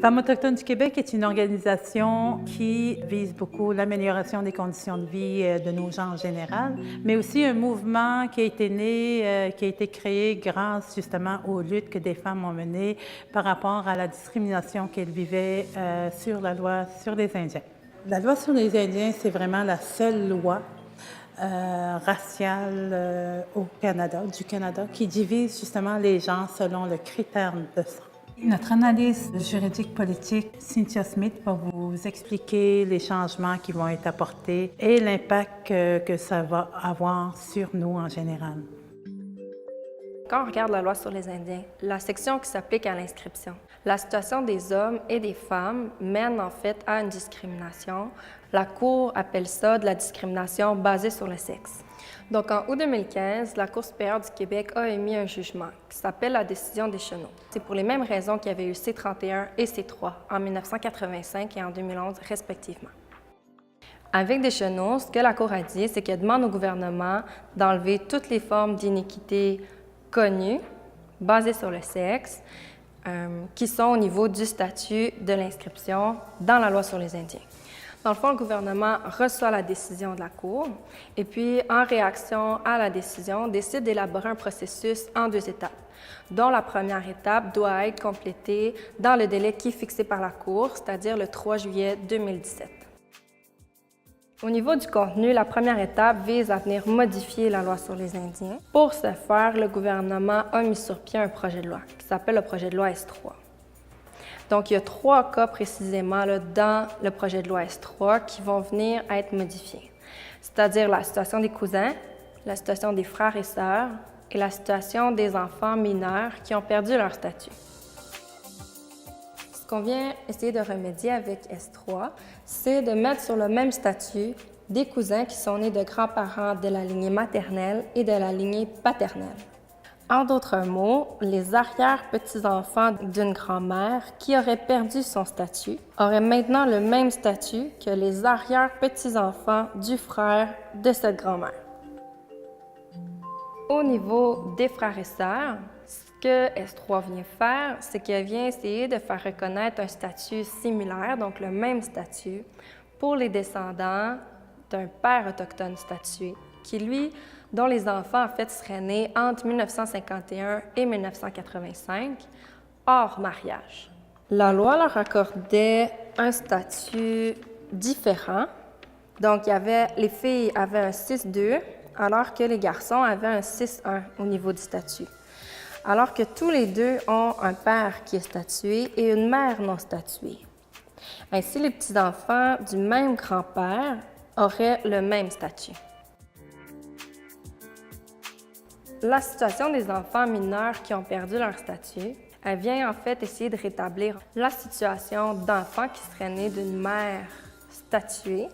Femmes autochtones du Québec est une organisation qui vise beaucoup l'amélioration des conditions de vie de nos gens en général, mais aussi un mouvement qui a été né, qui a été créé grâce justement aux luttes que des femmes ont menées par rapport à la discrimination qu'elles vivaient sur la loi sur les Indiens. La loi sur les Indiens, c'est vraiment la seule loi raciale du Canada, qui divise justement les gens selon le critère de sang. Notre analyse juridique politique, Cynthia Smith va vous expliquer les changements qui vont être apportés et l'impact que ça va avoir sur nous en général. Quand on regarde la loi sur les Indiens, la section qui s'applique à l'inscription, la situation des hommes et des femmes mène en fait à une discrimination. La Cour appelle ça de la discrimination basée sur le sexe. Donc, en août 2015, la Cour supérieure du Québec a émis un jugement qui s'appelle la décision des Chenaux. C'est pour les mêmes raisons qu'il y avait eu C-31 et C-3 en 1985 et en 2011 respectivement. Avec Deschenaux, ce que la Cour a dit, c'est qu'elle demande au gouvernement d'enlever toutes les formes d'iniquité connues, basées sur le sexe, qui sont au niveau du statut de l'inscription dans la loi sur les Indiens. Dans le fond, le gouvernement reçoit la décision de la Cour et puis, en réaction à la décision, décide d'élaborer un processus en 2 étapes, dont la première étape doit être complétée dans le délai qui est fixé par la Cour, c'est-à-dire le 3 juillet 2017. Au niveau du contenu, la première étape vise à venir modifier la loi sur les Indiens. Pour ce faire, le gouvernement a mis sur pied un projet de loi qui s'appelle le projet de loi S3. Donc, il y a 3 cas précisément là, dans le projet de loi S3 qui vont venir à être modifiés, c'est-à-dire la situation des cousins, la situation des frères et sœurs et la situation des enfants mineurs qui ont perdu leur statut. Ce qu'on vient essayer de remédier avec S3, c'est de mettre sur le même statut des cousins qui sont nés de grands-parents de la lignée maternelle et de la lignée paternelle. En d'autres mots, les arrière-petits-enfants d'une grand-mère qui aurait perdu son statut auraient maintenant le même statut que les arrière-petits-enfants du frère de cette grand-mère. Au niveau des frères et sœurs, ce que S3 vient faire, c'est qu'elle vient essayer de faire reconnaître un statut similaire, donc le même statut, pour les descendants d'un père autochtone statué, qui lui, dont les enfants en fait seraient nés entre 1951 et 1985, hors mariage. La loi leur accordait un statut différent. Donc, les filles avaient un 6-2, alors que les garçons avaient un 6-1 au niveau du statut. Alors que tous les deux ont un père qui est statué et une mère non statuée. Ainsi, les petits-enfants du même grand-père auraient le même statut. La situation des enfants mineurs qui ont perdu leur statut, elle vient en fait essayer de rétablir la situation d'enfants qui seraient nés d'une mère statuée,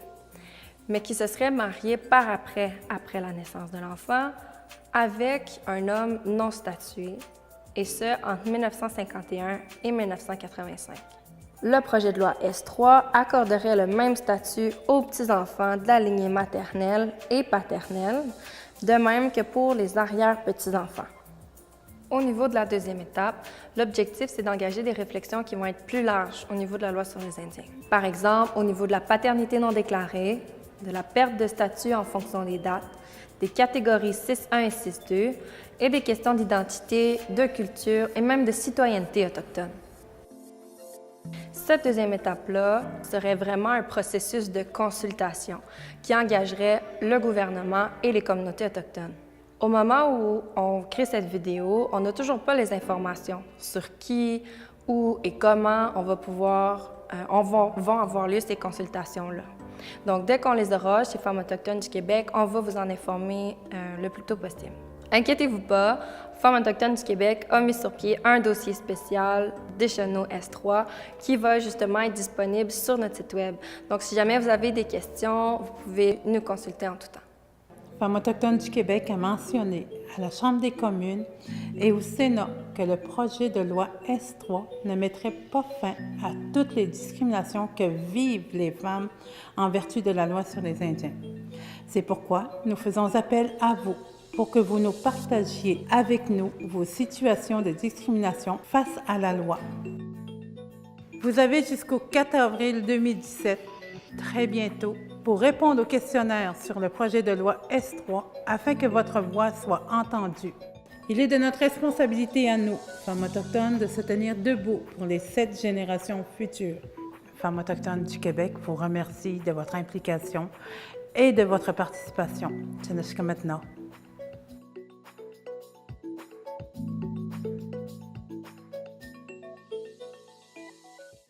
mais qui se seraient mariés par après la naissance de l'enfant, avec un homme non statué, et ce, entre 1951 et 1985. Le projet de loi S3 accorderait le même statut aux petits-enfants de la lignée maternelle et paternelle, de même que pour les arrière-petits-enfants. Au niveau de la deuxième étape, l'objectif, c'est d'engager des réflexions qui vont être plus larges au niveau de la loi sur les Indiens. Par exemple, au niveau de la paternité non déclarée, de la perte de statut en fonction des dates, des catégories 6.1 et 6.2 et des questions d'identité, de culture et même de citoyenneté autochtone. Cette deuxième étape-là serait vraiment un processus de consultation qui engagerait le gouvernement et les communautés autochtones. Au moment où on crée cette vidéo, on n'a toujours pas les informations sur qui, où et comment on va pouvoir, vont avoir lieu ces consultations-là. Donc, dès qu'on les aura chez Femmes autochtones du Québec, on va vous en informer le plus tôt possible. Inquiétez-vous pas, Femmes autochtones du Québec a mis sur pied un dossier spécial Deschenaux S3 qui va justement être disponible sur notre site Web. Donc, si jamais vous avez des questions, vous pouvez nous consulter en tout temps. Femmes autochtones du Québec a mentionné à la Chambre des communes et au Sénat que le projet de loi S3 ne mettrait pas fin à toutes les discriminations que vivent les femmes en vertu de la loi sur les Indiens. C'est pourquoi nous faisons appel à vous pour que vous nous partagiez avec nous vos situations de discrimination face à la loi. Vous avez jusqu'au 4 avril 2017, très bientôt, pour répondre au questionnaire sur le projet de loi S3 afin que votre voix soit entendue. Il est de notre responsabilité à nous, femmes autochtones, de se tenir debout pour les 7 générations futures. Femmes autochtones du Québec vous remercie de votre implication et de votre participation. Tjeneshka maintenant.